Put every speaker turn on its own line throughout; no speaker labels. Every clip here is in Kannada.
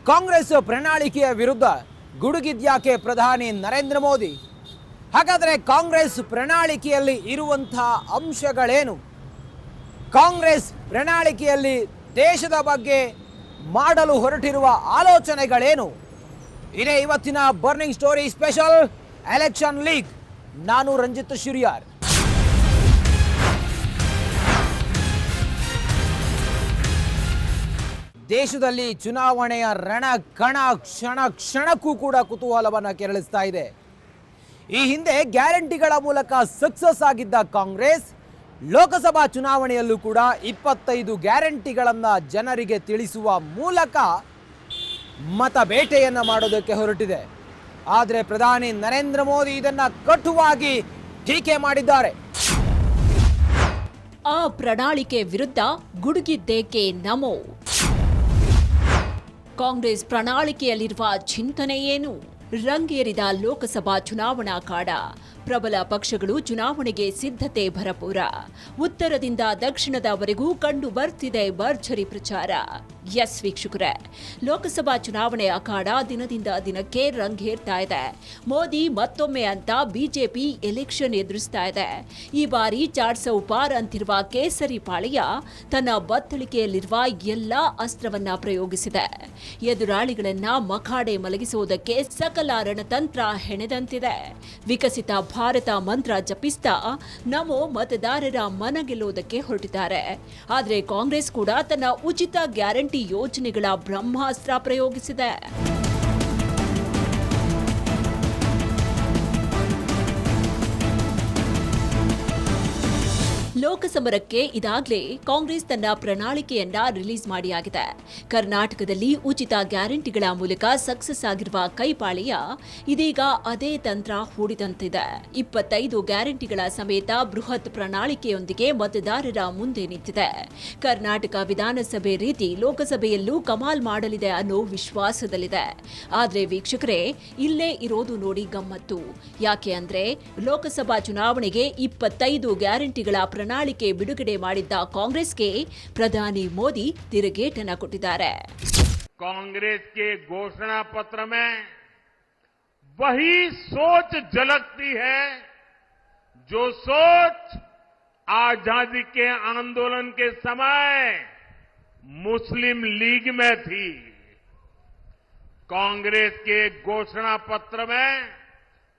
ಕಾಂಗ್ರೆಸ್ ಪ್ರಣಾಳಿಕೆಯ ವಿರುದ್ಧ ಗುಡುಗಿದ್ಯಾಕೆ ಪ್ರಧಾನಿ ನರೇಂದ್ರ ಮೋದಿ? ಹಾಗಾದರೆ ಕಾಂಗ್ರೆಸ್ ಪ್ರಣಾಳಿಕೆಯಲ್ಲಿ ಇರುವಂತಹ ಅಂಶಗಳೇನು? ಕಾಂಗ್ರೆಸ್ ಪ್ರಣಾಳಿಕೆಯಲ್ಲಿ ದೇಶದ ಬಗ್ಗೆ ಮಾಡಲು ಹೊರಟಿರುವ ಆಲೋಚನೆಗಳೇನು? ಇದೇ ಇವತ್ತಿನ burning story special election league. ನಾನು ರಂಜಿತ್ ಶಿರಿಯಾರ್. ದೇಶದಲ್ಲಿ ಚುನಾವಣೆಯ ರಣ ಕಣ ಕ್ಷಣ ಕ್ಷಣಕ್ಕೂ ಕೂಡ ಕುತೂಹಲವನ್ನು ಕೆರಳಿಸ್ತಾ ಇದೆ. ಈ ಹಿಂದೆ ಗ್ಯಾರಂಟಿಗಳ ಮೂಲಕ ಸಕ್ಸಸ್ ಆಗಿದ್ದ ಕಾಂಗ್ರೆಸ್ ಲೋಕಸಭಾ ಚುನಾವಣೆಯಲ್ಲೂ ಕೂಡ 25 ಗ್ಯಾರಂಟಿಗಳನ್ನು ಜನರಿಗೆ ತಿಳಿಸುವ ಮೂಲಕ ಮತಬೇಟೆಯನ್ನು ಮಾಡೋದಕ್ಕೆ ಹೊರಟಿದೆ. ಆದರೆ ಪ್ರಧಾನಿ ನರೇಂದ್ರ ಮೋದಿ ಇದನ್ನು ಕಟುವಾಗಿ ಟೀಕೆ ಮಾಡಿದ್ದಾರೆ.
ಆ ಪ್ರಣಾಳಿಕೆ ವಿರುದ್ಧ ಗುಡುಗಿದ್ದೇಕೆ ನಮೋ? ಕಾಂಗ್ರೆಸ್ ಪ್ರಣಾಳಿಕೆಯಲ್ಲಿರುವ ಚಿಂತನೆ ಏನು? ರಂಗೇರಿದ ಲೋಕಸಭಾ ಚುನಾವಣಾ ಕಾಡ. ಪ್ರಬಲ ಪಕ್ಷಗಳು ಚುನಾವಣೆಗೆ ಸಿದ್ಧತೆ ಭರಪೂರ. ಉತ್ತರದಿಂದ ದಕ್ಷಿಣದವರೆಗೂ ಕಂಡು ಬರ್ತಿದೆ ಭರ್ಜರಿ ಪ್ರಚಾರ. ಎಸ್ ವೀಕ್ಷಕರೇ, ಲೋಕಸಭಾ ಚುನಾವಣೆ ಅಖಾಡ ದಿನದಿಂದ ದಿನಕ್ಕೆ ರಂಗೇರ್ತಾ ಇದೆ. ಮೋದಿ ಮತ್ತೊಮ್ಮೆ ಅಂತ ಬಿಜೆಪಿ ಎಲೆಕ್ಷನ್ ಎದುರಿಸ್ತಾ ಇದೆ. ಈ ಬಾರಿ 400 ಪಾರ್ ಅಂತಿರುವ ಕೇಸರಿ ಪಾಳೆಯ ತನ್ನ ಬತ್ತಳಿಕೆಯಲ್ಲಿರುವ ಎಲ್ಲಾ ಅಸ್ತ್ರವನ್ನ ಪ್ರಯೋಗಿಸಿದೆ. ಎದುರಾಳಿಗಳನ್ನ ಮಖಾಡೆ ಮಲಗಿಸುವುದಕ್ಕೆ ಸಕಲ ರಣತಂತ್ರ ಹೆಣೆದಂತಿದೆ. ವಿಕಸಿತ ಭಾರತ ಮಂತ್ರ ಜಪಿಸ್ತಾ ನಮೋ ಮತದಾರರ ಮನ ಗೆಲ್ಲುವುದಕ್ಕೆ ಹೊರಟಿದ್ದಾರೆ. ಆದರೆ ಕಾಂಗ್ರೆಸ್ ಕೂಡ ತನ್ನ ಉಚಿತ ಗ್ಯಾರಂಟಿ ಯೋಜನೆಗಳ ಬ್ರಹ್ಮಾಸ್ತ್ರ ಪ್ರಯೋಗಿಸಿದೆ. ಲೋಕಸಮರಕ್ಕೆ ಇದಾಗಲೇ ಕಾಂಗ್ರೆಸ್ ತನ್ನ ಪ್ರಣಾಳಿಕೆಯನ್ನ ರಿಲೀಸ್ ಮಾಡಿಯಾಗಿದೆ. ಕರ್ನಾಟಕದಲ್ಲಿ ಉಚಿತ ಗ್ಯಾರಂಟಿಗಳ ಮೂಲಕ ಸಕ್ಸಸ್ ಆಗಿರುವ ಕೈಪಾಳೆಯ ಇದೀಗ ಅದೇ ತಂತ್ರ ಹೂಡಿದಂತಿದೆ. 25 ಗ್ಯಾರಂಟಿಗಳ ಸಮೇತ ಬೃಹತ್ ಪ್ರಣಾಳಿಕೆಯೊಂದಿಗೆ ಮತದಾರರ ಮುಂದೆ ನಿಂತಿದೆ. ಕರ್ನಾಟಕ ವಿಧಾನಸಭೆ ರೀತಿ ಲೋಕಸಭೆಯಲ್ಲೂ ಕಮಾಲ್ ಮಾಡಲಿದೆ ಅನ್ನೋ ವಿಶ್ವಾಸದಲ್ಲಿದೆ. ಆದ್ರೆ ವೀಕ್ಷಕರೇ, ಇಲ್ಲೇ ಇರೋದು ನೋಡಿ ಗಮ್ಮತ್ತು. ಯಾಕೆ ಅಂದ್ರೆ ಲೋಕಸಭಾ ಚುನಾವಣೆಗೆ 25 ಗ್ಯಾರಂಟಿಗಳ ಪ್ರಣಾಳಿಕೆ ಬಿಡುಗಡೆ ಮಾಡಿದ್ದ ಕಾಂಗ್ರೆಸ್ಗೆ ಪ್ರಧಾನಿ ಮೋದಿ ತಿರುಗೇಟನ್ನ ಕೊಟ್ಟಿದ್ದಾರೆ.
कांग्रेस के घोषणा पत्र में वही सोच झलकती है जो सोच आजादी के आंदोलन के समय मुस्लिम लीग में थी. कांग्रेस के घोषणा पत्र में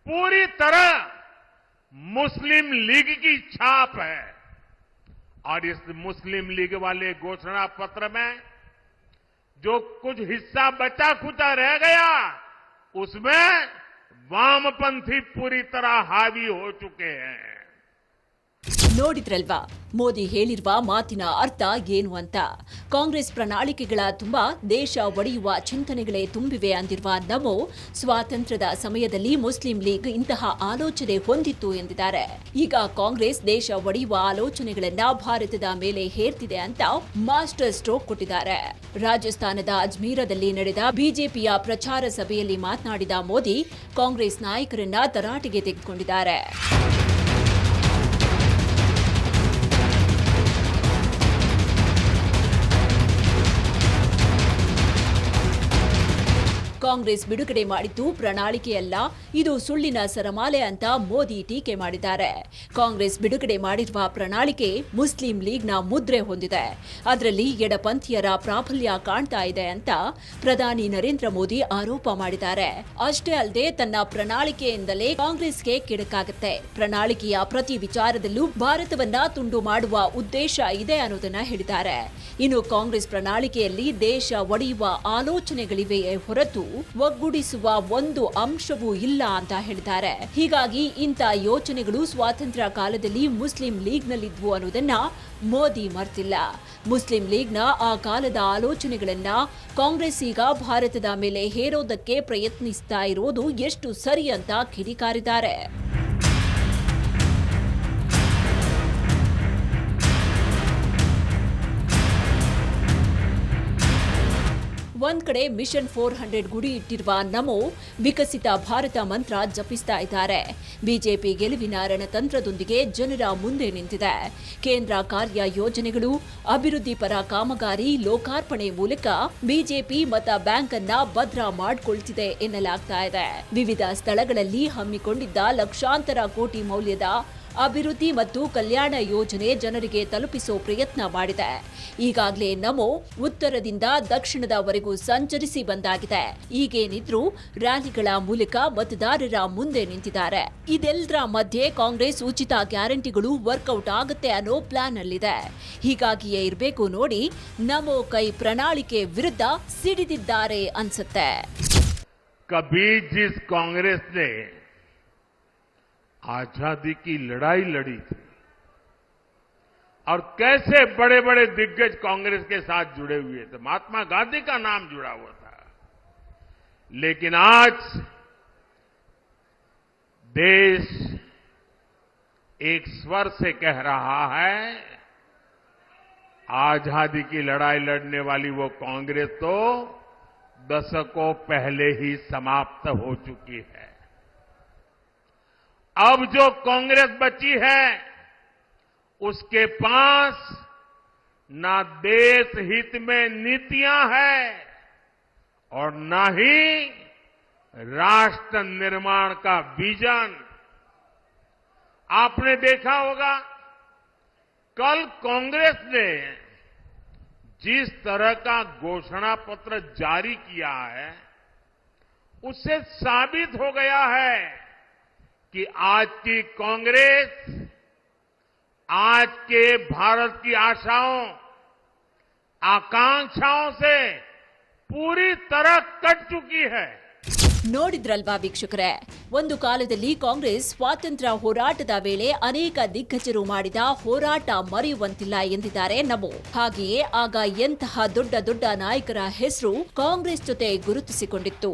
पूरी तरह मुस्लिम लीग की छाप है. और इस मुस्लिम लीग वाले घोषणा पत्र में जो कुछ हिस्सा बचा खुचा रह गया, उसमें वामपंथी पूरी तरह हावी हो चुके हैं.
ನೋಡಿದ್ರಲ್ವಾ ಮೋದಿ ಹೇಳಿರುವ ಮಾತಿನ ಅರ್ಥ ಏನು ಅಂತ? ಕಾಂಗ್ರೆಸ್ ಪ್ರಣಾಳಿಕೆಗಳ ತುಂಬಾ ದೇಶ ಒಡೆಯುವ ಚಿಂತನೆಗಳೇ ತುಂಬಿವೆ ಅಂದಿರುವ ನಮೋ, ಸ್ವಾತಂತ್ರ್ಯದ ಸಮಯದಲ್ಲಿ ಮುಸ್ಲಿಂ ಲೀಗ್ ಇಂತಹ ಆಲೋಚನೆ ಹೊಂದಿತ್ತು ಎಂದಿದ್ದಾರೆ. ಈಗ ಕಾಂಗ್ರೆಸ್ ದೇಶ ಒಡೆಯುವ ಆಲೋಚನೆಗಳನ್ನ ಭಾರತದ ಮೇಲೆ ಹೇರ್ತಿದೆ ಅಂತ ಮಾಸ್ಟರ್ ಸ್ಟ್ರೋಕ್ ಕೊಟ್ಟಿದ್ದಾರೆ. ರಾಜಸ್ಥಾನದ ಅಜ್ಮೀರದಲ್ಲಿ ನಡೆದ ಬಿಜೆಪಿಯ ಪ್ರಚಾರ ಸಭೆಯಲ್ಲಿ ಮಾತನಾಡಿದ ಮೋದಿ ಕಾಂಗ್ರೆಸ್ ನಾಯಕರನ್ನ ತರಾಟೆಗೆ ತೆಗೆದುಕೊಂಡಿದ್ದಾರೆ. ಕಾಂಗ್ರೆಸ್ ಬಿಡುಗಡೆ ಮಾಡಿದ್ದು ಪ್ರಣಾಳಿಕೆಯಲ್ಲ, ಇದು ಸುಳ್ಳಿನ ಸರಮಾಲೆ ಅಂತ ಮೋದಿ ಟೀಕೆ ಮಾಡಿದ್ದಾರೆ. ಕಾಂಗ್ರೆಸ್ ಬಿಡುಗಡೆ ಮಾಡಿರುವ ಪ್ರಣಾಳಿಕೆ ಮುಸ್ಲಿಂ ಲೀಗ್ನ ಮುದ್ರೆ ಹೊಂದಿದೆ. ಅದರಲ್ಲಿ ಎಡಪಂಥೀಯರ ಪ್ರಾಬಲ್ಯ ಕಾಣ್ತಾ ಇದೆ ಅಂತ ಪ್ರಧಾನಿ ನರೇಂದ್ರ ಮೋದಿ ಆರೋಪ ಮಾಡಿದ್ದಾರೆ. ಅಷ್ಟೇ ಅಲ್ಲದೆ ತನ್ನ ಪ್ರಣಾಳಿಕೆಯಿಂದಲೇ ಕಾಂಗ್ರೆಸ್ಗೆ ಕೆಡಕಾಗುತ್ತೆ. ಪ್ರಣಾಳಿಕೆಯ ಪ್ರತಿ ವಿಚಾರದಲ್ಲೂ ಭಾರತವನ್ನ ತುಂಡು ಮಾಡುವ ಉದ್ದೇಶ ಇದೆ ಅನ್ನೋದನ್ನ ಹೇಳಿದ್ದಾರೆ. ಇನ್ನು ಕಾಂಗ್ರೆಸ್ ಪ್ರಣಾಳಿಕೆಯಲ್ಲಿ ದೇಶ ಒಡೆಯುವ ಆಲೋಚನೆಗಳಿವೆಯೇ ಹೊರತು ಒಗ್ಗೂಡಿಸುವ ಒಂದು ಅಂಶವೂ ಇಲ್ಲ ಅಂತ ಹೇಳಿದ್ದಾರೆ. ಹೀಗಾಗಿ ಇಂಥ ಯೋಚನೆಗಳು ಸ್ವಾತಂತ್ರ್ಯ ಕಾಲದಲ್ಲಿ ಮುಸ್ಲಿಂ ಲೀಗ್ನಲ್ಲಿದ್ವು ಅನ್ನೋದನ್ನ ಮೋದಿ ಮರ್ತಿಲ್ಲ. ಮುಸ್ಲಿಂ ಲೀಗ್ನ ಆ ಕಾಲದ ಆಲೋಚನೆಗಳನ್ನ ಕಾಂಗ್ರೆಸ್ ಈಗ ಭಾರತದ ಮೇಲೆ ಹೇರೋದಕ್ಕೆ ಪ್ರಯತ್ನಿಸ್ತಾ ಇರೋದು ಎಷ್ಟು ಸರಿ ಅಂತ ಕಿಡಿಕಾರಿದ್ದಾರೆ. ಒಂದ್ ಕಡೆ ಮಿಷನ್ 400 ಗುಡಿ ಇಟ್ಟಿರುವ ನಮೋ ವಿಕಸಿತ ಭಾರತ ಮಂತ್ರ ಜಪಿಸ್ತಾ ಇದ್ದಾರೆ. ಬಿಜೆಪಿ ಗೆಲುವಿನ ರಣತಂತ್ರದೊಂದಿಗೆ ಜನರ ಮುಂದೆ ನಿಂತಿದೆ. ಕೇಂದ್ರ ಕಾರ್ಯ ಯೋಜನೆಗಳು, ಅಭಿವೃದ್ಧಿ ಪರ ಕಾಮಗಾರಿ ಲೋಕಾರ್ಪಣೆ ಮೂಲಕ ಬಿಜೆಪಿ ಮತ ಬ್ಯಾಂಕ್ ಅನ್ನ ಭದ್ರ ಮಾಡಿಕೊಳ್ತಿದೆ ಎನ್ನಲಾಗ್ತಾ ಇದೆ. ವಿವಿಧ ಸ್ಥಳಗಳಲ್ಲಿ ಹಮ್ಮಿಕೊಂಡಿದ್ದ ಲಕ್ಷಾಂತರ ಕೋಟಿ ಮೌಲ್ಯದ ಅಭಿವೃದ್ಧಿ ಮತ್ತು ಕಲ್ಯಾಣ ಯೋಜನೆ ಜನರಿಗೆ ತಲುಪಿಸೋ ಪ್ರಯತ್ನ ಮಾಡಿದೆ. ಈಗಾಗಲೇ ನಮೋ ಉತ್ತರದಿಂದ ದಕ್ಷಿಣದವರೆಗೂ ಸಂಚರಿಸಿ ಬಂದಾಗಿದೆ. ಈಗೇನಿದ್ರೂ ರ್ಯಾಲಿಗಳ ಮೂಲಕ ಮತದಾರರ ಮುಂದೆ ನಿಂತಿದ್ದಾರೆ. ಇದೆಲ್ಲದರ ಮಧ್ಯೆ ಕಾಂಗ್ರೆಸ್ ಉಚಿತ ಗ್ಯಾರಂಟಿಗಳು ವರ್ಕೌಟ್ ಆಗುತ್ತೆ ಅನ್ನೋ ಪ್ಲಾನ್ ಅಲ್ಲಿದೆ. ಹೀಗಾಗಿಯೇ ಇರಬೇಕು ನೋಡಿ, ನಮೋ ಕೈ ಪ್ರಣಾಳಿಕೆ ವಿರುದ್ಧ ಸಿಡಿದಿದ್ದಾರೆ ಅನ್ಸುತ್ತೆ.
कभी जिस कांग्रेस ने आजादी की लड़ाई लड़ी थी और कैसे बड़े बड़े दिग्गज कांग्रेस के साथ जुड़े हुए थे, महात्मा गांधी का नाम जुड़ा हुआ था, लेकिन आज देश एक स्वर से कह रहा है, आजादी की लड़ाई लड़ने वाली वो कांग्रेस तो दशकों पहले ही समाप्त हो चुकी है. अब जो कांग्रेस बची है उसके पास ना देश हित में नीतियां हैं और ना ही राष्ट्र निर्माण का विजन. आपने देखा होगा कल कांग्रेस ने जिस तरह का घोषणा पत्र जारी किया है उससे साबित हो गया है कि आज की कांग्रेस आज के भारत की आशाओं आकांक्षाओं से पूरी तरह कट चुकी है.
ನೋಡಿದ್ರಲ್ವಾ ವೀಕ್ಷಕರೇ, ಒಂದು ಕಾಲದಲ್ಲಿ ಕಾಂಗ್ರೆಸ್ ಸ್ವಾತಂತ್ರ್ಯ ಹೋರಾಟದ ವೇಳೆ ಅನೇಕ ದಿಗ್ಗಜರು ಮಾಡಿದ ಹೋರಾಟ ಮರೆಯುವಂತಿಲ್ಲ ಎಂದಿದ್ದಾರೆ ನಮೋ. ಹಾಗೆಯೇ ಆಗ ಎಂತಹ ದೊಡ್ಡ ದೊಡ್ಡ ನಾಯಕರ ಹೆಸರು ಕಾಂಗ್ರೆಸ್ ಜೊತೆ ಗುರುತಿಸಿಕೊಂಡಿತ್ತು.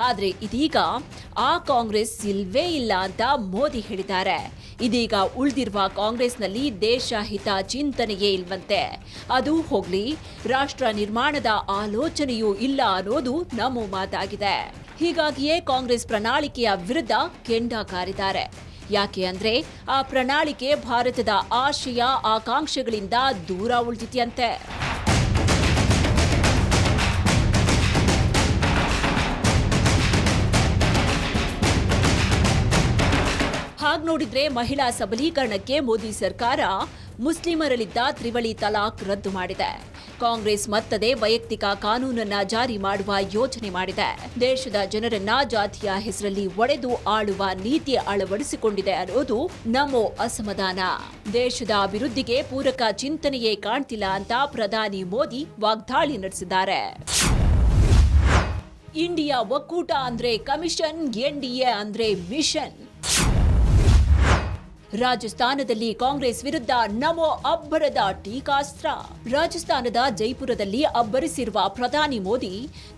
ಆದ್ರೆ ಇದೀಗ ಆ ಕಾಂಗ್ರೆಸ್ ಇಲ್ವೇ ಇಲ್ಲ ಅಂತ ಮೋದಿ ಹೇಳಿದ್ದಾರೆ. ಇದೀಗ ಉಳಿದಿರುವ ಕಾಂಗ್ರೆಸ್ನಲ್ಲಿ ದೇಶ ಹಿತ ಚಿಂತನೆಯೇ ಇಲ್ವಂತೆ. ಅದು ಹೋಗ್ಲಿ, ರಾಷ್ಟ್ರ ನಿರ್ಮಾಣದ ಆಲೋಚನೆಯೂ ಇಲ್ಲ ಅನ್ನೋದು ನಮೋ ಮಾತಾಗಿದೆ. ಹೀಗಾಗಿಯೇ ಕಾಂಗ್ರೆಸ್ ಪ್ರಣಾಳಿಕೆಯ ವಿರುದ್ಧ ಕೆಂಡ ಕಾರಿದ್ದಾರೆ. ಯಾಕೆ ಅಂದ್ರೆ ಆ ಪ್ರಣಾಳಿಕೆ ಭಾರತದ ಆಶಯ ಆಕಾಂಕ್ಷೆಗಳಿಂದ ದೂರ ಉಳಿದಿದೆಯಂತೆ. ಹಾಗೆ ನೋಡಿದ್ರೆ ಮಹಿಳಾ ಸಬಲೀಕರಣಕ್ಕೆ ಮೋದಿ ಸರ್ಕಾರ ಮುಸ್ಲಿಮರಲ್ಲಿದ್ದ ತ್ರಿವಳಿ ತಲಾಖ್ ರದ್ದು ಮಾಡಿದೆ. ಕಾಂಗ್ರೆಸ್ ಮತ್ತದೇ ವೈಯಕ್ತಿಕ ಕಾನೂನನ್ನ ಜಾರಿ ಮಾಡುವ ಯೋಜನೆ ಮಾಡಿದೆ. ದೇಶದ ಜನರನ್ನ ಜಾತಿಯ ಹೆಸರಲ್ಲಿ ಒಡೆದು ಆಳುವ ನೀತಿ ಅಳವಡಿಸಿಕೊಂಡಿದೆ ಅನ್ನೋದು ನಮೋ ಅಸಮಾಧಾನ. ದೇಶದ ಅಭಿವೃದ್ಧಿಗೆ ಪೂರಕ ಚಿಂತನೆಯೇ ಕಾಣ್ತಿಲ್ಲ ಅಂತ ಪ್ರಧಾನಿ ಮೋದಿ ವಾಗ್ದಾಳಿ ನಡೆಸಿದ್ದಾರೆ. ಇಂಡಿಯಾ ಒಕ್ಕೂಟ ಅಂದ್ರೆ ಕಮಿಷನ್, ಎನ್ಡಿಎ ಅಂದ್ರೆ ಮಿಷನ್. ರಾಜಸ್ಥಾನದಲ್ಲಿ ಕಾಂಗ್ರೆಸ್ ವಿರುದ್ಧ ನಮೋ ಅಬ್ಬರದ ಟೀಕಾಸ್ತ್ರ. ರಾಜಸ್ಥಾನದ ಜೈಪುರದಲ್ಲಿ ಅಬ್ಬರಿಸಿರುವ ಪ್ರಧಾನಿ ಮೋದಿ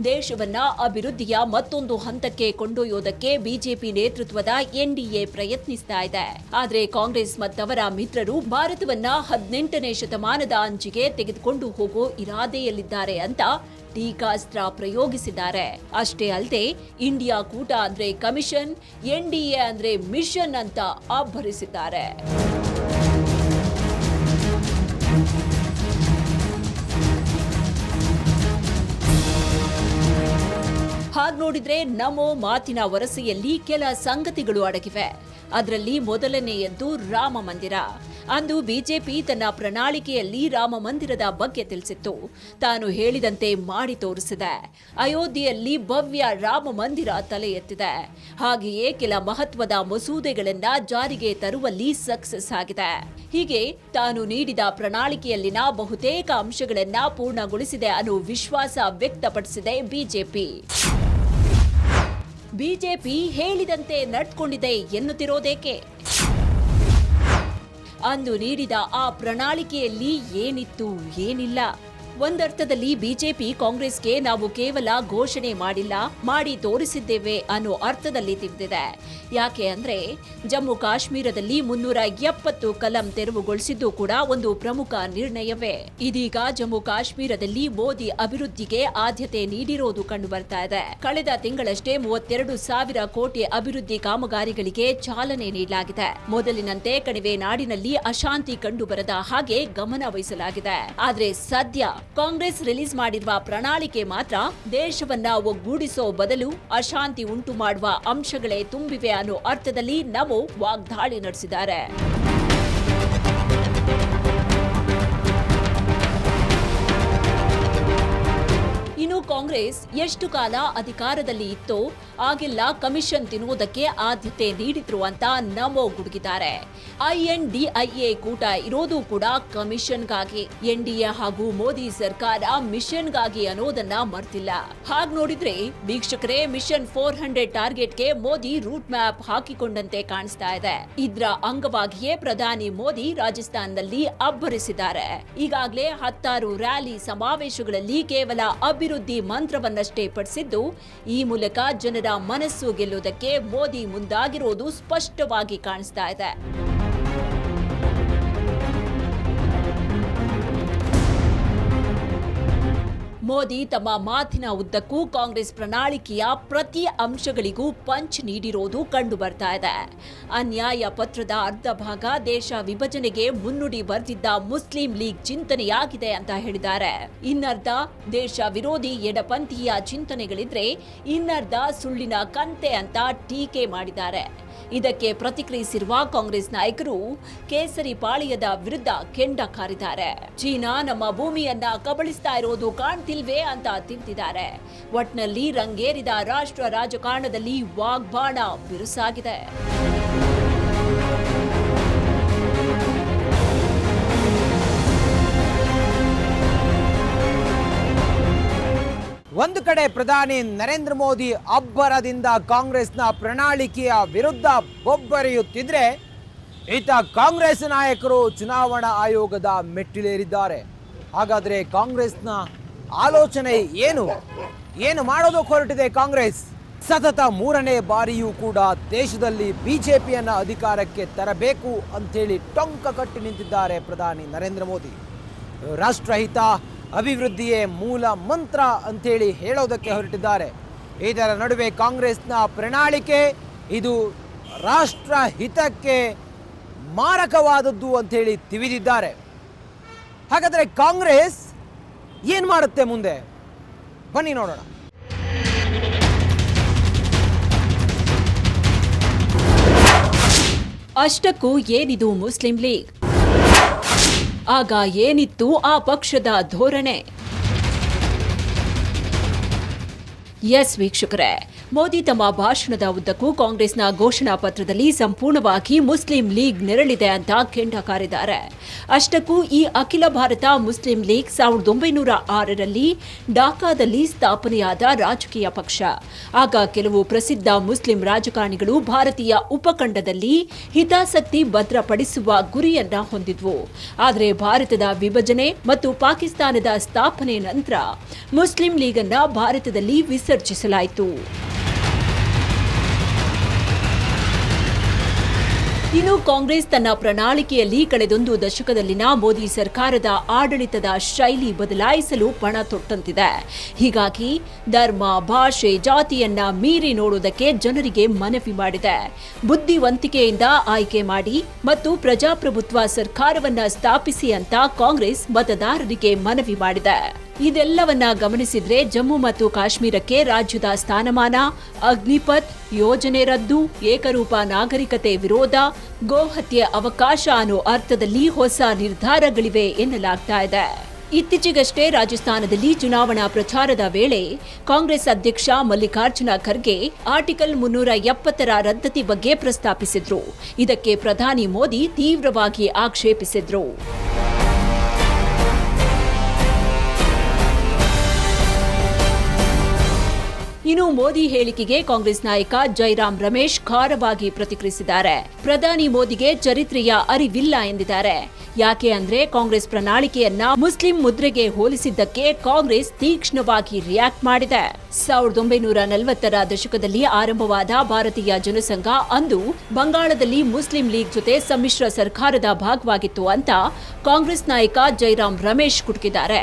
ದೇಶವನ್ನ ಅಭಿವೃದ್ಧಿಯ ಮತ್ತೊಂದು ಹಂತಕ್ಕೆ ಕೊಂಡೊಯ್ಯೋದಕ್ಕೆ ಬಿಜೆಪಿ ನೇತೃತ್ವದ ಎನ್ಡಿಎ ಪ್ರಯತ್ನಿಸ್ತಾ ಇದೆ. ಆದ್ರೆ ಕಾಂಗ್ರೆಸ್ ಮತ್ತವರ ಮಿತ್ರರು ಭಾರತವನ್ನ 18ನೇ ಶತಮಾನದ ಅಂಚಿಗೆ ತೆಗೆದುಕೊಂಡು ಹೋಗೋ ಇರಾದೆಯಲ್ಲಿದ್ದಾರೆ ಅಂತ ಟೀಕಾಸ್ತ್ರ ಪ್ರಯೋಗಿಸಿದ್ದಾರೆ. ಅಷ್ಟೇ ಅಲ್ಲದೆ ಇಂಡಿಯಾ ಕೂಟ ಅಂದ್ರೆ ಕಮಿಷನ್, ಎನ್ಡಿಎ ಅಂದ್ರೆ ಮಿಷನ್ ಅಂತ ಅಬ್ಬರಿಸಿದ್ದಾರೆ. ಹಾಗೆ ನೋಡಿದ್ರೆ ನಮೋ ಮಾತಿನ ವರಸೆಯಲ್ಲಿ ಕೆಲ ಸಂಗತಿಗಳು ಅಡಗಿವೆ. ಅದರಲ್ಲಿ ಮೊದಲನೆಯದ್ದು ರಾಮ ಮಂದಿರ. ಅಂದು ಬಿಜೆಪಿ ತನ್ನ ಪ್ರಣಾಳಿಕೆಯಲ್ಲಿ ರಾಮ ಮಂದಿರದ ಬಗ್ಗೆ ತಿಳಿಸಿತ್ತು. ತಾನು ಹೇಳಿದಂತೆ ಮಾಡಿ ತೋರಿಸಿದೆ. ಅಯೋಧ್ಯೆಯಲ್ಲಿ ಭವ್ಯ ರಾಮ ಮಂದಿರ ತಲೆ ಎತ್ತಿದೆ. ಹಾಗೆಯೇ ಕೆಲ ಮಹತ್ವದ ಮಸೂದೆಗಳನ್ನ ಜಾರಿಗೆ ತರುವಲ್ಲಿ ಸಕ್ಸಸ್ ಆಗಿದೆ. ಹೀಗೆ ತಾನು ನೀಡಿದ ಪ್ರಣಾಳಿಕೆಯಲ್ಲಿನ ಬಹುತೇಕ ಅಂಶಗಳನ್ನ ಪೂರ್ಣಗೊಳಿಸಿದೆ ಅನ್ನೋ ವಿಶ್ವಾಸ ವ್ಯಕ್ತಪಡಿಸಿದೆ ಬಿಜೆಪಿ. ಬಿಜೆಪಿ ಹೇಳಿದಂತೆ ನಡ್ಕೊಂಡಿದೆ ಎನ್ನುತ್ತಿರೋದೇಕೆ? ಅಂದು ನೀಡಿದ ಆ ಪ್ರಣಾಳಿಕೆಯಲ್ಲಿ ಏನಿತ್ತು ಏನಿಲ್ಲ? ಒಂದರ್ಥದಲ್ಲಿ ಬಿಜೆಪಿ ಕಾಂಗ್ರೆಸ್ಗೆ ನಾವು ಕೇವಲ ಘೋಷಣೆ ಮಾಡಿಲ್ಲ, ಮಾಡಿ ತೋರಿಸಿದ್ದೇವೆ ಅನ್ನೋ ಅರ್ಥದಲ್ಲಿ ತಿವಿದಿದೆ. ಯಾಕೆ ಅಂದ್ರೆ ಜಮ್ಮು ಕಾಶ್ಮೀರದಲ್ಲಿ 370 ಕಲಂ ತೆರವುಗೊಳಿಸಿದ್ದು ಕೂಡ ಒಂದು ಪ್ರಮುಖ ನಿರ್ಣಯವೇ. ಇದೀಗ ಜಮ್ಮು ಕಾಶ್ಮೀರದಲ್ಲಿ ಮೋದಿ ಅಭಿವೃದ್ಧಿಗೆ ಆದ್ಯತೆ ನೀಡಿರೋದು ಕಂಡು ಬರ್ತಾ ಇದೆ. ಕಳೆದ ತಿಂಗಳಷ್ಟೇ 32,000 ಕೋಟಿ ಅಭಿವೃದ್ಧಿ ಕಾಮಗಾರಿಗಳಿಗೆ ಚಾಲನೆ ನೀಡಲಾಗಿದೆ. ಮೊದಲಿನಂತೆ ಕಣಿವೆ ನಾಡಿನಲ್ಲಿ ಅಶಾಂತಿ ಕಂಡುಬರದ ಹಾಗೆ ಗಮನ ವಹಿಸಲಾಗಿದೆ. ಆದ್ರೆ ಸದ್ಯ ಕಾಂಗ್ರೆಸ್ ರಿಲೀಸ್ ಮಾಡಿರುವ ಪ್ರಣಾಳಿಕೆ ಮಾತ್ರ ದೇಶವನ್ನ ಒಗ್ಗೂಡಿಸೋ ಬದಲು ಅಶಾಂತಿ ಉಂಟು ಮಾಡುವ ಅಂಶಗಳೇ ತುಂಬಿವೆ ಅನ್ನೋ ಅರ್ಥದಲ್ಲಿ ನಮೋ ವಾಗ್ದಾಳಿ ನಡೆಸಿದ್ದಾರೆ. ಇನ್ನು ಕಾಂಗ್ರೆಸ್ ಎಷ್ಟು ಕಾಲ ಅಧಿಕಾರದಲ್ಲಿ ಇತ್ತೋ ಆಗೆಲ್ಲ ಕಮಿಷನ್ ತಿನ್ನುವುದಕ್ಕೆ ಆದ್ಯತೆ ನೀಡಿದ್ರು ಅಂತ ನಮೋ ಗುಡುಗಿದ್ದಾರೆ. INDIA ಕೂಟ ಇರೋದು ಕೂಡ ಕಮಿಷನ್ಗಾಗಿ. NDA ಹಾಗೂ ಮೋದಿ ಸರ್ಕಾರ ಮಿಷನ್ಗಾಗಿ ಅನ್ನೋದನ್ನ ಮರ್ತಿಲ್ಲ. ಹಾಗ್ ನೋಡಿದ್ರೆ ವೀಕ್ಷಕರೇ, ಮಿಷನ್ 400 ಟಾರ್ಗೆಟ್ಗೆ ಮೋದಿ ರೂಟ್ ಮ್ಯಾಪ್ ಹಾಕಿಕೊಂಡಂತೆ ಕಾಣಿಸ್ತಾ ಇದೆ. ಇದ್ರ ಅಂಗವಾಗಿಯೇ ಪ್ರಧಾನಿ ಮೋದಿ ರಾಜಸ್ಥಾನದಲ್ಲಿ ಅಬ್ಬರಿಸಿದ್ದಾರೆ. ಈಗಾಗಲೇ 10 ರ್ಯಾಲಿ ಸಮಾವೇಶಗಳಲ್ಲಿ ಕೇವಲ ಅಭಿವೃದ್ಧಿ ಮಂತ್ರವನ್ನಷ್ಟೇ ಪಡಿಸಿದ್ದು, ಈ ಮೂಲಕ ಜನರ ಮನಸ್ಸು ಗೆಲ್ಲುವುದಕ್ಕೆ ಮೋದಿ ಮುಂದಾಗಿರೋದು ಸ್ಪಷ್ಟವಾಗಿ ಕಾಣಿಸ್ತಾ ಇದೆ. ಮೋದಿ ತಮ್ಮ ಮಾತಿನ ಉದ್ದಕ್ಕೂ ಕಾಂಗ್ರೆಸ್ ಪ್ರಣಾಳಿಕೆಯ ಪ್ರತಿ ಅಂಶಗಳಿಗೂ ಪಂಚ್ ನೀಡಿರೋದು ಕಂಡು ಬರ್ತಾ ಇದೆ. ಅನ್ಯಾಯ ಪತ್ರದ ಅರ್ಧ ಭಾಗ ದೇಶ ವಿಭಜನೆಗೆ ಮುನ್ನುಡಿ ಬರೆದಿದ್ದ ಮುಸ್ಲಿಂ ಲೀಗ್ ಚಿಂತನೆಯಾಗಿದೆ ಅಂತ ಹೇಳಿದ್ದಾರೆ. ಇನ್ನರ್ಧ ದೇಶ ವಿರೋಧಿ ಎಡಪಂಥೀಯ ಚಿಂತನೆಗಳಿದ್ರೆ ಇನ್ನರ್ಧ ಸುಳ್ಳಿನ ಕಂತೆ ಅಂತ ಟೀಕೆ ಮಾಡಿದ್ದಾರೆ. ಇದಕ್ಕೆ ಪ್ರತಿಕ್ರಿಯಿಸಿರುವ ಕಾಂಗ್ರೆಸ್ ನಾಯಕರು ಕೇಸರಿ ಪಾಳ್ಯದ ವಿರುದ್ಧ ಕೆಂಡ ಕಾರಿದ್ದಾರೆ. ಚೀನಾ ನಮ್ಮ ಭೂಮಿಯನ್ನ ಕಬಳಿಸ್ತಾ ಇರೋದು ಕಾಣ್ತಿಲ್ವೇ ಅಂತ ತಿಂತಿದ್ದಾರೆ. ಒಟ್ನಲ್ಲಿ ರಂಗೇರಿದ ರಾಷ್ಟ್ರ ರಾಜಕಾರಣದಲ್ಲಿ ವಾಗ್ಬಾಣ ಬಿರುಸಾಗಿದೆ.
ಒಂದು ಕಡೆ ಪ್ರಧಾನಿ ನರೇಂದ್ರ ಮೋದಿ ಅಬ್ಬರದಿಂದ ಕಾಂಗ್ರೆಸ್ನ ಪ್ರಣಾಳಿಕೆಯ ವಿರುದ್ಧ ಬೊಬ್ಬರೆಯುತ್ತಿದ್ರೆ, ಈತ ಕಾಂಗ್ರೆಸ್ ನಾಯಕರು ಚುನಾವಣಾ ಆಯೋಗದ ಮೆಟ್ಟಿಲೇರಿದ್ದಾರೆ. ಹಾಗಾದರೆ ಕಾಂಗ್ರೆಸ್ನ ಆಲೋಚನೆ ಏನು ಮಾಡೋದಕ್ಕೆ ಹೊರಟಿದೆ ಕಾಂಗ್ರೆಸ್? ಸತತ 3ನೇ ಬಾರಿಯೂ ಕೂಡ ದೇಶದಲ್ಲಿ ಬಿಜೆಪಿಯನ್ನು ಅಧಿಕಾರಕ್ಕೆ ತರಬೇಕು ಅಂತೇಳಿ ಟೊಂಕ ಕಟ್ಟಿ ನಿಂತಿದ್ದಾರೆ ಪ್ರಧಾನಿ ನರೇಂದ್ರ ಮೋದಿ. ರಾಷ್ಟ್ರಹಿತ ಅಭಿವೃದ್ಧಿಯೇ ಮೂಲ ಮಂತ್ರ ಅಂತೇಳಿ ಹೇಳೋದಕ್ಕೆ ಹೊರಟಿದ್ದಾರೆ. ಇದರ ನಡುವೆ ಕಾಂಗ್ರೆಸ್ನ ಪ್ರಣಾಳಿಕೆ ಇದು ರಾಷ್ಟ್ರ ಹಿತಕ್ಕೆ ಮಾರಕವಾದದ್ದು ಅಂತೇಳಿ ತಿವಿದಿದ್ದಾರೆ. ಹಾಗಾದರೆ ಕಾಂಗ್ರೆಸ್ ಏನು ಮಾಡುತ್ತೆ ಮುಂದೆ? ಬನ್ನಿ ನೋಡೋಣ.
ಅಷ್ಟಕ್ಕೂ ಏನಿದು ಮುಸ್ಲಿಂ ಲೀಗ್? ಆಗ ಏನಿತ್ತು ಆ ಪಕ್ಷದ ಧೋರಣೆ? ಎಸ್ ವೀಕ್ಷಕರೇ, ಮೋದಿ ತಮ್ಮ ಭಾಷಣದ ಉದ್ದಕ್ಕೂ ಕಾಂಗ್ರೆಸ್ನ ಘೋಷಣಾ ಪತ್ರದಲ್ಲಿ ಸಂಪೂರ್ಣವಾಗಿ ಮುಸ್ಲಿಂ ಲೀಗ್ ನೆರಳಿದೆ ಅಂತ ಕೆಂಡ ಕಾರಿದ್ದಾರೆ. ಅಷ್ಟಕ್ಕೂ ಈ ಅಖಿಲ ಭಾರತ ಮುಸ್ಲಿಂ ಲೀಗ್ 1906ರಲ್ಲಿ ಢಾಕಾದಲ್ಲಿ ಸ್ಥಾಪನೆಯಾದ ರಾಜಕೀಯ ಪಕ್ಷ. ಆಗ ಕೆಲವು ಪ್ರಸಿದ್ಧ ಮುಸ್ಲಿಂ ರಾಜಕಾರಣಿಗಳು ಭಾರತೀಯ ಉಪಖಂಡದಲ್ಲಿ ಹಿತಾಸಕ್ತಿ ಭದ್ರಪಡಿಸುವ ಗುರಿಯನ್ನ ಹೊಂದಿದ್ವು. ಆದರೆ ಭಾರತದ ವಿಭಜನೆ ಮತ್ತು ಪಾಕಿಸ್ತಾನದ ಸ್ಥಾಪನೆ ನಂತರ ಮುಸ್ಲಿಂ ಲೀಗ್ ಅನ್ನ ಭಾರತದಲ್ಲಿ ವಿಸರ್ಜಿಸಲಾಯಿತು. ಇನ್ನು ಕಾಂಗ್ರೆಸ್ ತನ್ನ ಪ್ರಣಾಳಿಕೆಯಲ್ಲಿ ಕಳೆದೊಂದು ದಶಕದಲ್ಲಿನ ಮೋದಿ ಸರ್ಕಾರದ ಆಡಳಿತದ ಶೈಲಿ ಬದಲಾಯಿಸಲು ಪಣ ತೊಟ್ಟಂತಿದೆ. ಹೀಗಾಗಿ ಧರ್ಮ, ಭಾಷೆ, ಜಾತಿಯನ್ನ ಮೀರಿ ನೋಡುವುದಕ್ಕೆ ಜನರಿಗೆ ಮನವಿ ಮಾಡಿದೆ. ಬುದ್ಧಿವಂತಿಕೆಯಿಂದ ಆಯ್ಕೆ ಮಾಡಿ ಮತ್ತು ಪ್ರಜಾಪ್ರಭುತ್ವ ಸರ್ಕಾರವನ್ನ ಸ್ಥಾಪಿಸಿ ಅಂತ ಕಾಂಗ್ರೆಸ್ ಮತದಾರರಿಗೆ ಮನವಿ ಮಾಡಿದೆ. ಇದೆಲ್ಲವನ್ನ ಗಮನಿಸಿದ್ರೆ ಜಮ್ಮು ಮತ್ತು ಕಾಶ್ಮೀರಕ್ಕೆ ರಾಜ್ಯದ ಸ್ಥಾನಮಾನ, ಅಗ್ನಿಪಥ್ ಯೋಜನೆ ರದ್ದು, ಏಕರೂಪ ನಾಗರಿಕತೆ ವಿರೋಧ, ಗೋಹತ್ಯೆ ಅವಕಾಶ ಅನ್ನೋ ಅರ್ಥದಲ್ಲಿ ಹೊಸ ನಿರ್ಧಾರಗಳಿವೆ ಎನ್ನಲಾಗ್ತಾ ಇದೆ. ಇತ್ತೀಚೆಗಷ್ಟೇ ರಾಜಸ್ಥಾನದಲ್ಲಿ ಚುನಾವಣಾ ಪ್ರಚಾರದ ವೇಳೆ ಕಾಂಗ್ರೆಸ್ ಅಧ್ಯಕ್ಷ ಮಲ್ಲಿಕಾರ್ಜುನ ಖರ್ಗೆ ಆರ್ಟಿಕಲ್ 370ರ ರದ್ದತಿ ಬಗ್ಗೆ ಪ್ರಸ್ತಾಪಿಸಿದ್ರು. ಇದಕ್ಕೆ ಪ್ರಧಾನಿ ಮೋದಿ ತೀವ್ರವಾಗಿ ಆಕ್ಷೇಪಿಸಿದ್ರು. ಇನ್ನು ಮೋದಿ ಹೇಳಿಕೆಗೆ ಕಾಂಗ್ರೆಸ್ ನಾಯಕ ಜೈರಾಮ್ ರಮೇಶ್ ಖಾರವಾಗಿ ಪ್ರತಿಕ್ರಿಯಿಸಿದ್ದಾರೆ. ಪ್ರಧಾನಿ ಮೋದಿಗೆ ಚರಿತ್ರೆಯ ಅರಿವಿಲ್ಲ ಎಂದಿದ್ದಾರೆ. ಯಾಕೆ ಅಂದ್ರೆ ಕಾಂಗ್ರೆಸ್ ಪ್ರಣಾಳಿಕೆಯನ್ನ ಮುಸ್ಲಿಂ ಮುದ್ರೆಗೆ ಹೋಲಿಸಿದ್ದಕ್ಕೆ ಕಾಂಗ್ರೆಸ್ ತೀಕ್ಷ್ಣವಾಗಿ ರಿಯಾಕ್ಟ್ ಮಾಡಿದೆ. 1940ರ ದಶಕದಲ್ಲಿ ಆರಂಭವಾದ ಭಾರತೀಯ ಜನಸಂಘ ಅಂದು ಬಂಗಾಳದಲ್ಲಿ ಮುಸ್ಲಿಂ ಲೀಗ್ ಜೊತೆ ಸಮ್ಮಿಶ್ರ ಸರ್ಕಾರದ ಭಾಗವಾಗಿತ್ತು ಅಂತ ಕಾಂಗ್ರೆಸ್ ನಾಯಕ ಜೈರಾಮ್ ರಮೇಶ್ ಕುಟುಕಿದ್ದಾರೆ.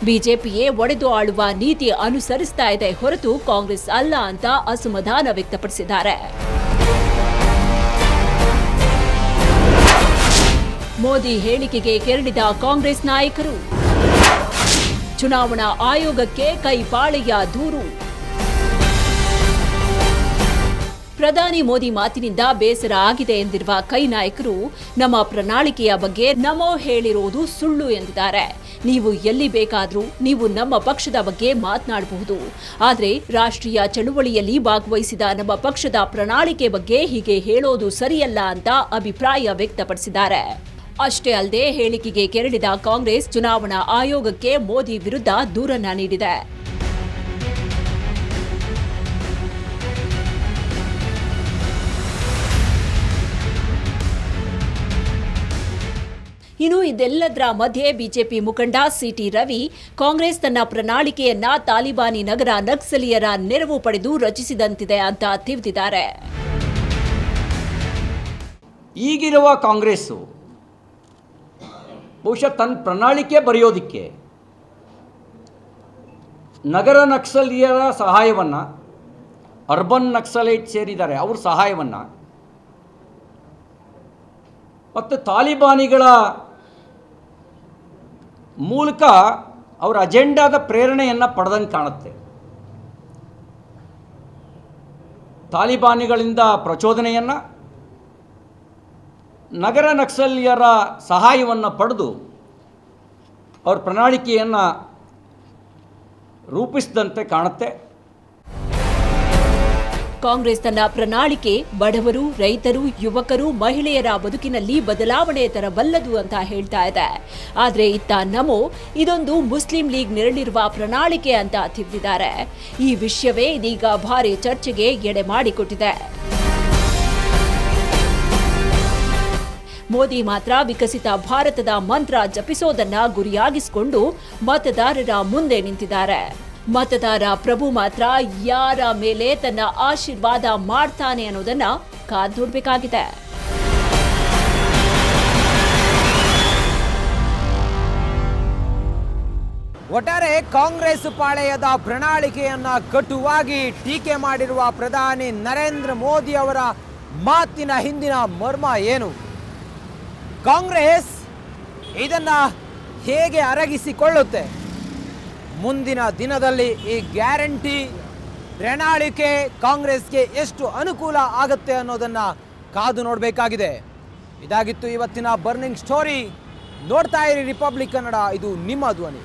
ಬಿಜೆಪಿಯೇ ಒಡೆದು ಆಳುವ ನೀತಿ ಅನುಸರಿಸ್ತಾ ಇದೆ ಹೊರತು ಕಾಂಗ್ರೆಸ್ ಅಲ್ಲ ಅಂತ ಅಸಮಾಧಾನ ವ್ಯಕ್ತಪಡಿಸಿದ್ದಾರೆ. ಮೋದಿ ಹೇಳಿಕೆಗೆ ಕೆರಳಿದ ಕಾಂಗ್ರೆಸ್ ನಾಯಕರು, ಚುನಾವಣಾ ಆಯೋಗಕ್ಕೆ ಕೈಪಾಳೆಯ ದೂರು. ಪ್ರಧಾನಿ ಮೋದಿ ಮಾತಿನಿಂದ ಬೇಸರ ಆಗಿದೆ ಎಂದಿರುವ ಕೈ ನಾಯಕರು ನಮ್ಮ ಪ್ರಣಾಳಿಕೆಯ ಬಗ್ಗೆ ನಮೋ ಹೇಳಿರುವುದು ಸುಳ್ಳು ಎಂದಿದ್ದಾರೆ. ನೀವು ಎಲ್ಲಿ ಬೇಕಾದರೂ ನೀವು ನಮ್ಮ ಪಕ್ಷದ ಬಗ್ಗೆ ಮಾತನಾಡಬಹುದು, ಆದರೆ ರಾಷ್ಟ್ರೀಯ ಚಳುವಳಿಯಲ್ಲಿ ಭಾಗವಹಿಸಿದ ನಮ್ಮ ಪಕ್ಷದ ಪ್ರಣಾಳಿಕೆ ಬಗ್ಗೆ ಹೀಗೆ ಹೇಳೋದು ಸರಿಯಲ್ಲ ಅಂತ ಅಭಿಪ್ರಾಯ ವ್ಯಕ್ತಪಡಿಸಿದ್ದಾರೆ. ಅಷ್ಟೇ ಅಲ್ಲದೆ ಹೇಳಿಕೆಗೆ ಕೆರಳಿದ ಕಾಂಗ್ರೆಸ್ ಚುನಾವಣಾ ಆಯೋಗಕ್ಕೆ ಮೋದಿ ವಿರುದ್ಧ ದೂರನ್ನ ನೀಡಿದೆ. ಇನ್ನು ಇದೆಲ್ಲದರ ಮಧ್ಯೆ ಬಿಜೆಪಿ ಮುಖಂಡ ಸಿಟಿ ರವಿ ಕಾಂಗ್ರೆಸ್ ತನ್ನ ಪ್ರಣಾಳಿಕೆಯನ್ನ ತಾಲಿಬಾನಿ ನಗರ ನಕ್ಸಲೀಯರ ನೆರವು ಪಡೆದು ರಚಿಸಿದಂತಿದೆ ಅಂತ ತಿವಿದಿದ್ದಾರೆ.
ಈಗಿರುವ ಕಾಂಗ್ರೆಸ್ಸು ಬಹುಶಃ ತನ್ನ ಪ್ರಣಾಳಿಕೆ ಬರೆಯೋದಕ್ಕೆ ನಗರ ನಕ್ಸಲೀಯರ ಸಹಾಯವನ್ನು, ಅರ್ಬನ್ ನಕ್ಸಲೈಟ್ ಸೇರಿದ್ದಾರೆ ಅವ್ರ ಸಹಾಯವನ್ನು, ಮತ್ತು ತಾಲಿಬಾನಿಗಳ ಮೂಲಕ ಅವರ ಅಜೆಂಡಾದ ಪ್ರೇರಣೆಯನ್ನು ಪಡೆದಂಗೆ ಕಾಣುತ್ತೆ. ತಾಲಿಬಾನಿಗಳಿಂದ ಪ್ರಚೋದನೆಯನ್ನು, ನಗರ ನಕ್ಸಲೀಯರ ಸಹಾಯವನ್ನು ಪಡೆದು ಅವ್ರ ಪ್ರಣಾಳಿಕೆಯನ್ನು ರೂಪಿಸಿದಂತೆ ಕಾಣುತ್ತೆ.
ಕಾಂಗ್ರೆಸ್ ತನ್ನ ಪ್ರಣಾಳಿಕೆ ಬಡವರು, ರೈತರು, ಯುವಕರು, ಮಹಿಳೆಯರ ಬದುಕಿನಲ್ಲಿ ಬದಲಾವಣೆ ತರಬಲ್ಲದು ಅಂತ ಹೇಳ್ತಾ ಇದೆ. ಆದರೆ ಇತ್ತ ನಮೋ ಇದೊಂದು ಮುಸ್ಲಿಂ ಲೀಗ್ ನೆರಳಿರುವ ಪ್ರಣಾಳಿಕೆ ಅಂತ ತಿವಿದಿದ್ದಾರೆ. ಈ ವಿಷಯವೇ ಇದೀಗ ಭಾರಿ ಚರ್ಚೆಗೆ ಎಡೆ ಮಾಡಿಕೊಟ್ಟಿದೆ. ಮೋದಿ ಮಾತ್ರ ವಿಕಸಿತ ಭಾರತದ ಮಂತ್ರ ಜಪಿಸೋದನ್ನ ಗುರಿಯಾಗಿಸಿಕೊಂಡು ಮತದಾರರ ಮುಂದೆ ನಿಂತಿದ್ದಾರೆ. ಮತದಾರ ಪ್ರಭು ಮಾತ್ರ ಯಾರ ಮೇಲೆ ತನ್ನ ಆಶೀರ್ವಾದ ಮಾಡ್ತಾನೆ ಅನ್ನೋದನ್ನ ಕಾದು ನೋಡಬೇಕಾಗಿದೆ.
ಒಟ್ಟಾರೆ ಕಾಂಗ್ರೆಸ್ ಪಾಳೆಯದ ಪ್ರಣಾಳಿಕೆಯನ್ನ ಕಟುವಾಗಿ ಟೀಕೆ ಮಾಡಿರುವ ಪ್ರಧಾನಿ ನರೇಂದ್ರ ಮೋದಿ ಅವರ ಮಾತಿನ ಹಿಂದಿನ ಮರ್ಮ ಏನು? ಕಾಂಗ್ರೆಸ್ ಇದನ್ನ ಹೇಗೆ ಅರಗಿಸಿಕೊಳ್ಳುತ್ತೆ? ಮುಂದಿನ ದಿನದಲ್ಲಿ ಈ ಗ್ಯಾರಂಟಿ ಪ್ರಣಾಳಿಕೆ ಕಾಂಗ್ರೆಸ್ಗೆ ಎಷ್ಟು ಅನುಕೂಲ ಆಗುತ್ತೆ ಅನ್ನೋದನ್ನ ಕಾದು ನೋಡಬೇಕಾಗಿದೆ. ಇದಾಗಿತ್ತು ಇವತ್ತಿನ ಬರ್ನಿಂಗ್ ಸ್ಟೋರಿ. ನೋಡ್ತಾ ಇರಿ ರಿಪಬ್ಲಿಕ್ ಕನ್ನಡ, ಇದು ನಿಮ್ಮ ಧ್ವನಿ.